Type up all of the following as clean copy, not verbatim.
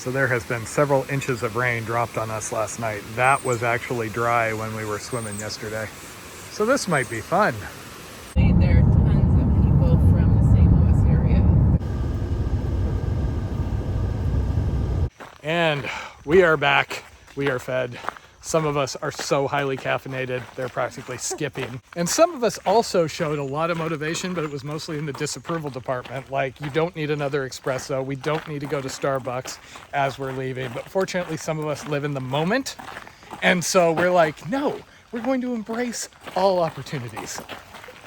So there has been several inches of rain dropped on us last night. That was actually dry when we were swimming yesterday. So this might be fun. There are tons of people from the St. Louis area. And we are back. We are fed. Some of us are so highly caffeinated, they're practically skipping. And some of us also showed a lot of motivation, but it was mostly in the disapproval department. Like, you don't need another espresso. We don't need to go to Starbucks as we're leaving. But fortunately, some of us live in the moment. And so we're like, no, we're going to embrace all opportunities.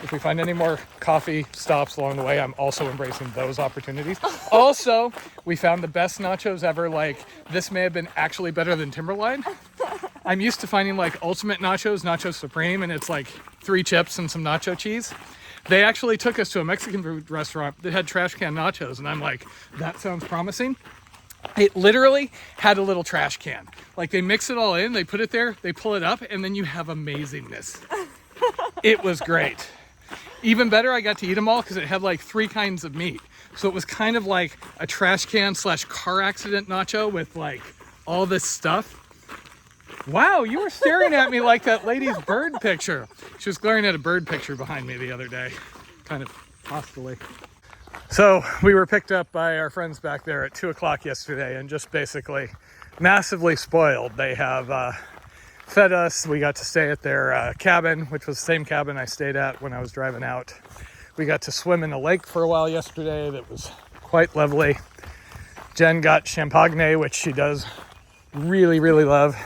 If we find any more coffee stops along the way, I'm also embracing those opportunities. Also, we found the best nachos ever. Like, this may have been actually better than Timberline. I'm used to finding like ultimate nachos, Nacho Supreme, and it's like 3 chips and some nacho cheese. They actually took us to a Mexican food restaurant that had trash can nachos, and I'm like, that sounds promising. It literally had a little trash can. Like, they mix it all in, they put it there, they pull it up, and then you have amazingness. It was great. Even better, I got to eat them all because it had like 3 kinds of meat. So it was kind of like a trash can / car accident nacho with like all this stuff. Wow, you were staring at me like that lady's bird picture. She was glaring at a bird picture behind me the other day, kind of hostilely. So we were picked up by our friends back there at 2 o'clock yesterday and just basically massively spoiled. They have fed us. We got to stay at their cabin, which was the same cabin I stayed at when I was driving out. We got to swim in a lake for a while yesterday that was quite lovely. Jen got champagne, which she does really, really love.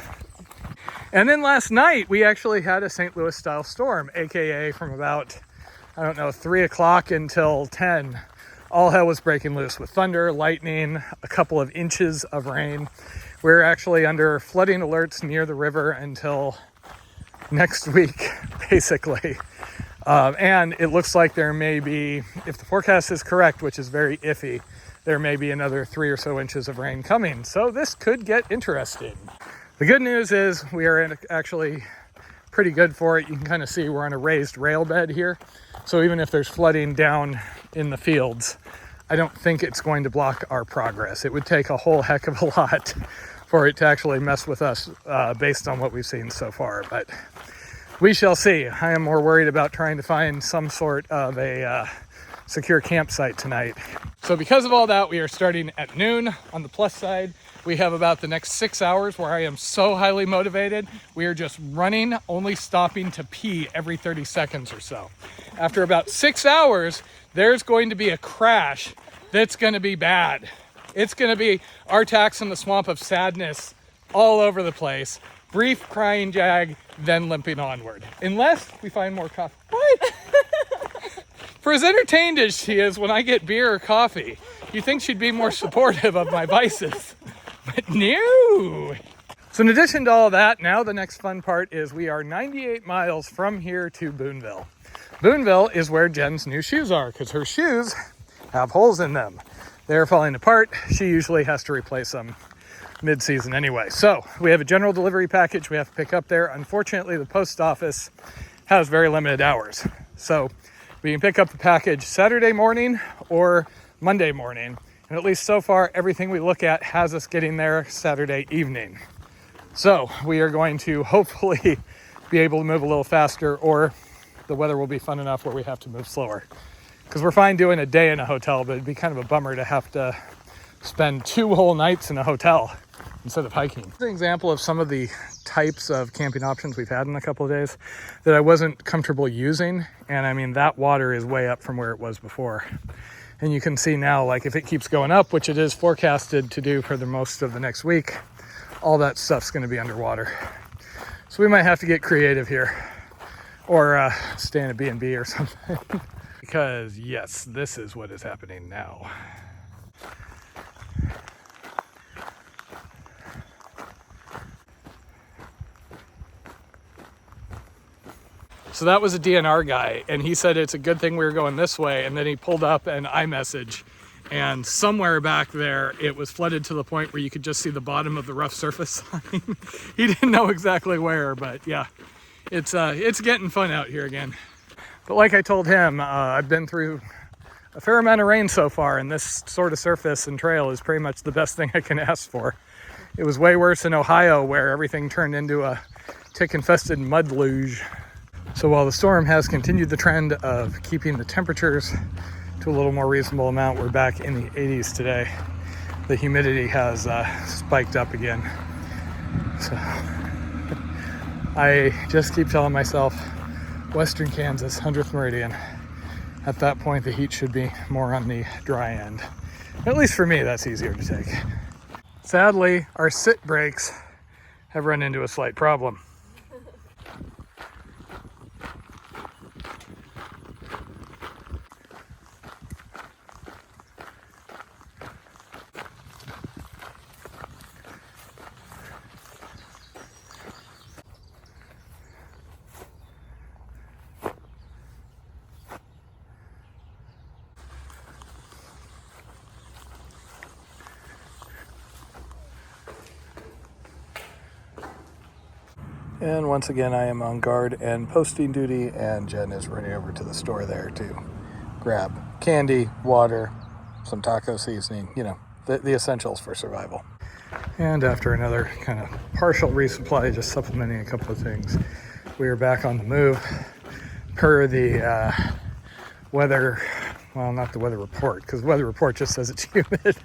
And then last night, we actually had a St. Louis style storm, AKA from about, 3 o'clock until 10. All hell was breaking loose with thunder, lightning, a couple of inches of rain. We're actually under flooding alerts near the river until next week, basically. And it looks like there may be, if the forecast is correct, which is very iffy, there may be another 3 or so inches of rain coming. So this could get interesting. The good news is we are actually pretty good for it. You can kind of see we're on a raised rail bed here. So even if there's flooding down in the fields, I don't think it's going to block our progress. It would take a whole heck of a lot for it to actually mess with us based on what we've seen so far. But we shall see. I am more worried about trying to find some sort of a secure campsite tonight. So because of all that, we are starting at noon. On the plus side, we have about the next 6 hours where I am so highly motivated. We are just running, only stopping to pee every 30 seconds or so. After about 6 hours, there's going to be a crash that's going to be bad. It's going to be our tax in the swamp of sadness all over the place. Brief crying jag, then limping onward. Unless we find more coffee. What? For as entertained as she is when I get beer or coffee, you think she'd be more supportive of my vices. But no. So in addition to all that, now the next fun part is we are 98 miles from here to Boonville. Boonville is where Jen's new shoes are because her shoes have holes in them. They're falling apart. She usually has to replace them mid-season anyway. So we have a general delivery package we have to pick up there. Unfortunately, the post office has very limited hours. So we can pick up the package Saturday morning or Monday morning. And at least so far, everything we look at has us getting there Saturday evening. So we are going to hopefully be able to move a little faster, or the weather will be fun enough where we have to move slower. Because we're fine doing a day in a hotel, but it'd be kind of a bummer to have to spend 2 whole nights in a hotel instead of hiking. This is an example of some of the types of camping options we've had in a couple of days that I wasn't comfortable using. And I mean, that water is way up from where it was before. And you can see now, like, if it keeps going up, which it is forecasted to do for the most of the next week, all that stuff's going to be underwater. So we might have to get creative here, or stay in a B&B or something. Because yes, this is what is happening now. So that was a DNR guy, and he said it's a good thing we were going this way, and then he pulled up an iMessage, and somewhere back there it was flooded to the point where you could just see the bottom of the rough surface sign. He didn't know exactly where, but yeah, it's getting fun out here again. But like I told him, I've been through a fair amount of rain so far, and this sort of surface and trail is pretty much the best thing I can ask for. It was way worse in Ohio, where everything turned into a tick-infested mud luge. So while the storm has continued the trend of keeping the temperatures to a little more reasonable amount, we're back in the 80s today. The humidity has spiked up again. So I just keep telling myself, Western Kansas, 100th meridian. At that point, the heat should be more on the dry end. At least for me, that's easier to take. Sadly, our sit brakes have run into a slight problem. And once again, I am on guard and posting duty, and Jen is running over to the store there to grab candy, water, some taco seasoning, you know, the essentials for survival. And after another kind of partial resupply, just supplementing a couple of things, we are back on the move per the weather, well, not the weather report, because the weather report just says it's humid,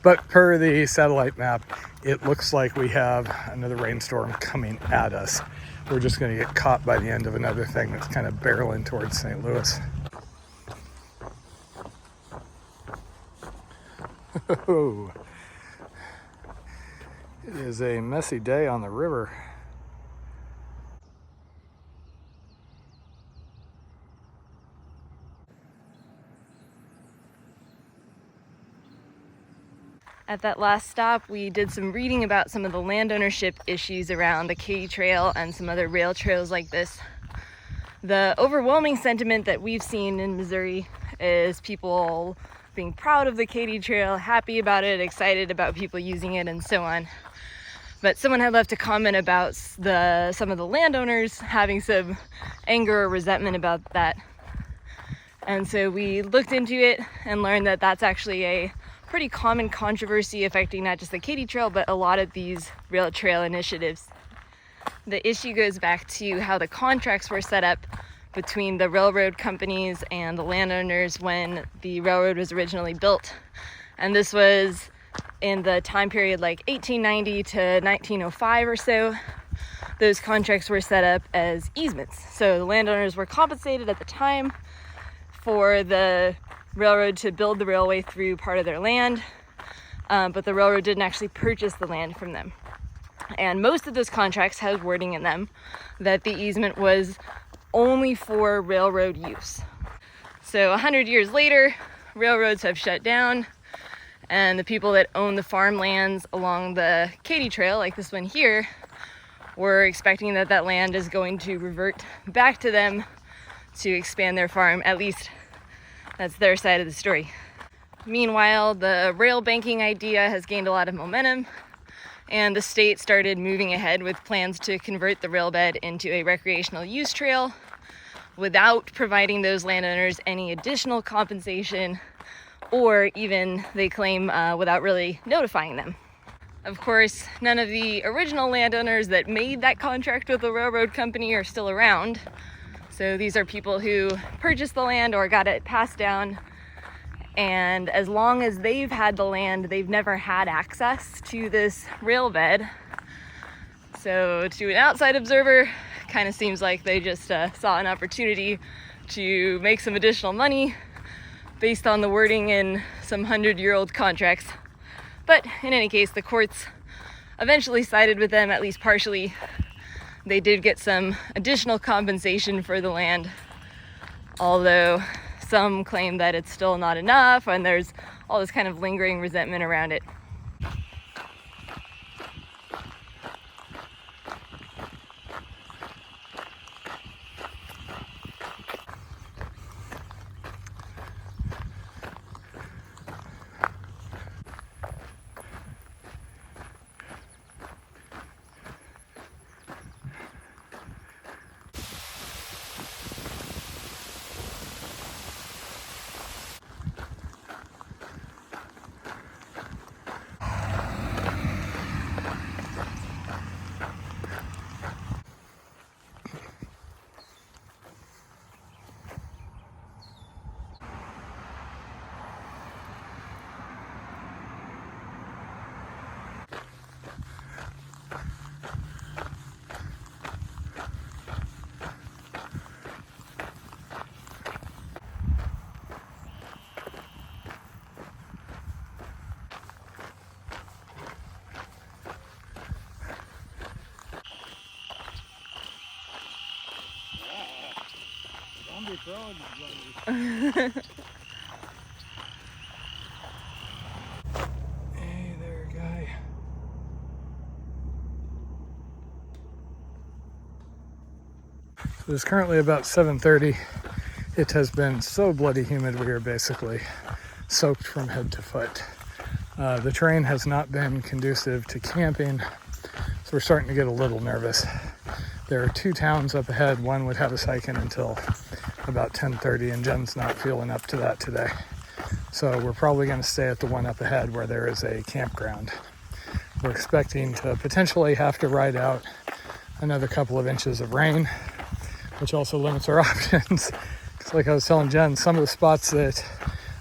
but per the satellite map, it looks like we have another rainstorm coming at us. We're just going to get caught by the end of another thing that's kind of barreling towards St. Louis. It is a messy day on the river. At that last stop, we did some reading about some of the land ownership issues around the Katy Trail and some other rail trails like this. The overwhelming sentiment that we've seen in Missouri is people being proud of the Katy Trail, happy about it, excited about people using it, and so on. But someone had left a comment about some of the landowners having some anger or resentment about that. And so we looked into it and learned that that's actually a pretty common controversy affecting not just the Katy Trail, but a lot of these rail trail initiatives. The issue goes back to how the contracts were set up between the railroad companies and the landowners when the railroad was originally built. And this was in the time period like 1890 to 1905 or so. Those contracts were set up as easements. So the landowners were compensated at the time for the railroad to build the railway through part of their land, but the railroad didn't actually purchase the land from them. And most of those contracts had wording in them that the easement was only for railroad use. So 100 years later, railroads have shut down, and the people that own the farmlands along the Katy Trail, like this one here, were expecting that that land is going to revert back to them to expand their farm. At least that's their side of the story. Meanwhile, the rail banking idea has gained a lot of momentum, and the state started moving ahead with plans to convert the rail bed into a recreational use trail without providing those landowners any additional compensation, or even, they claim, without really notifying them. Of course, none of the original landowners that made that contract with the railroad company are still around. So these are people who purchased the land or got it passed down, and as long as they've had the land, they've never had access to this rail bed. So to an outside observer, kind of seems like they just saw an opportunity to make some additional money based on the wording in some 100-year-old contracts. But in any case, the courts eventually sided with them, at least partially. They did get some additional compensation for the land, although some claim that it's still not enough, and there's all this kind of lingering resentment around it. Hey there, guy. So it's currently about 7:30. It has been so bloody humid we are basically soaked from head to foot. The terrain has not been conducive to camping, so we're starting to get a little nervous. There are 2 towns up ahead. One would have us hiking until about 10:30, and Jen's not feeling up to that today. So we're probably going to stay at the one up ahead where there is a campground. We're expecting to potentially have to ride out another couple of inches of rain, which also limits our options. It's like I was telling Jen, some of the spots that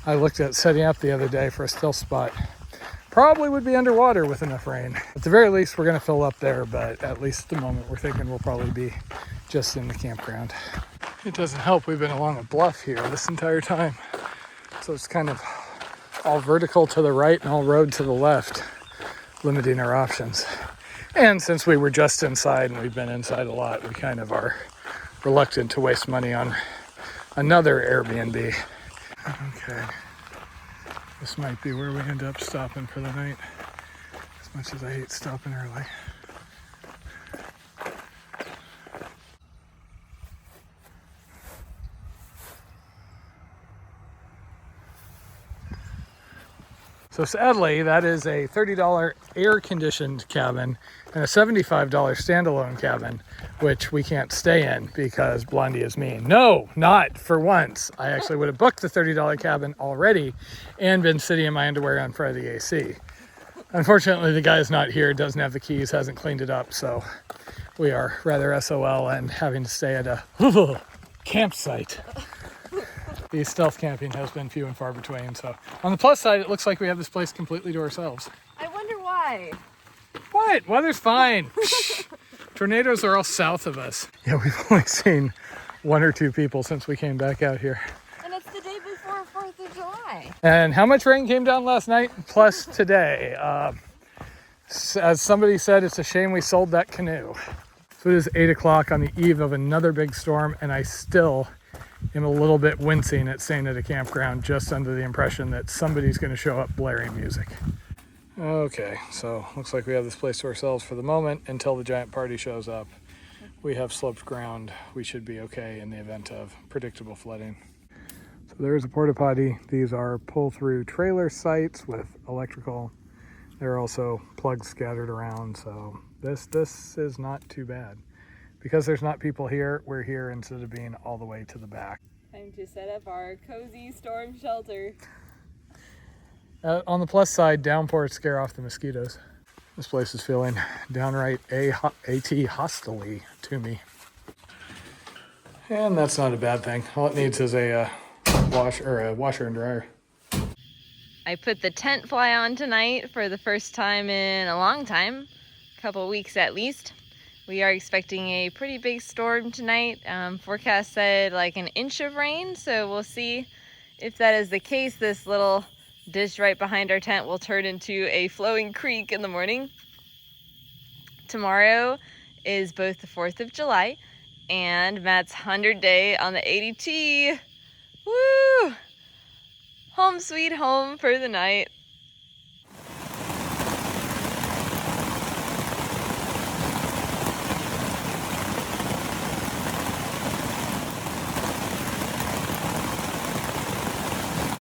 I looked at setting up the other day for a still spot probably would be underwater with enough rain. At the very least, we're going to fill up there, but at least at the moment, we're thinking we'll probably be just in the campground. It doesn't help we've been along a bluff here this entire time. So it's kind of all vertical to the right and all road to the left, limiting our options. And since we were just inside and we've been inside a lot, we kind of are reluctant to waste money on another Airbnb. Okay. This might be where we end up stopping for the night, as much as I hate stopping early. So sadly, that is a $30 air-conditioned cabin and a $75 standalone cabin, which we can't stay in because Blondie is mean. No, not for once. I actually would have booked the $30 cabin already and been sitting in my underwear on front of the AC. Unfortunately, the guy's not here, doesn't have the keys, hasn't cleaned it up, so we are rather SOL and having to stay at a campsite. The stealth camping has been few and far between, so on the plus side, it looks like we have this place completely to ourselves. I wonder why. What? Weather's fine. Tornadoes are all south of us. Yeah, we've only seen 1 or 2 people since we came back out here. And it's the day before 4th of July. And how much rain came down last night plus today? As somebody said, it's a shame we sold that canoe. So it is 8 o'clock on the eve of another big storm, and I still am a little bit wincing at staying at a campground just under the impression that somebody's going to show up blaring music. Okay, so looks like we have this place to ourselves for the moment until the giant party shows up. We have sloped ground. We should be okay in the event of predictable flooding. So there's a porta potty. These are pull-through trailer sites with electrical. There are also plugs scattered around, so this is not too bad. Because there's not people here, we're here instead of being all the way to the back. Time to set up our cozy storm shelter. On the plus side, downpours scare off the mosquitoes. This place is feeling downright AT hostile-y to me. And that's not a bad thing. All it needs is a washer and dryer. I put the tent fly on tonight for the first time in a long time, a couple weeks at least. We are expecting a pretty big storm tonight. Forecast said like an inch of rain, so we'll see if that is the case. This little dish right behind our tent will turn into a flowing creek in the morning. Tomorrow is both the 4th of July and Matt's 100th day on the ADT. Woo! Home sweet home for the night.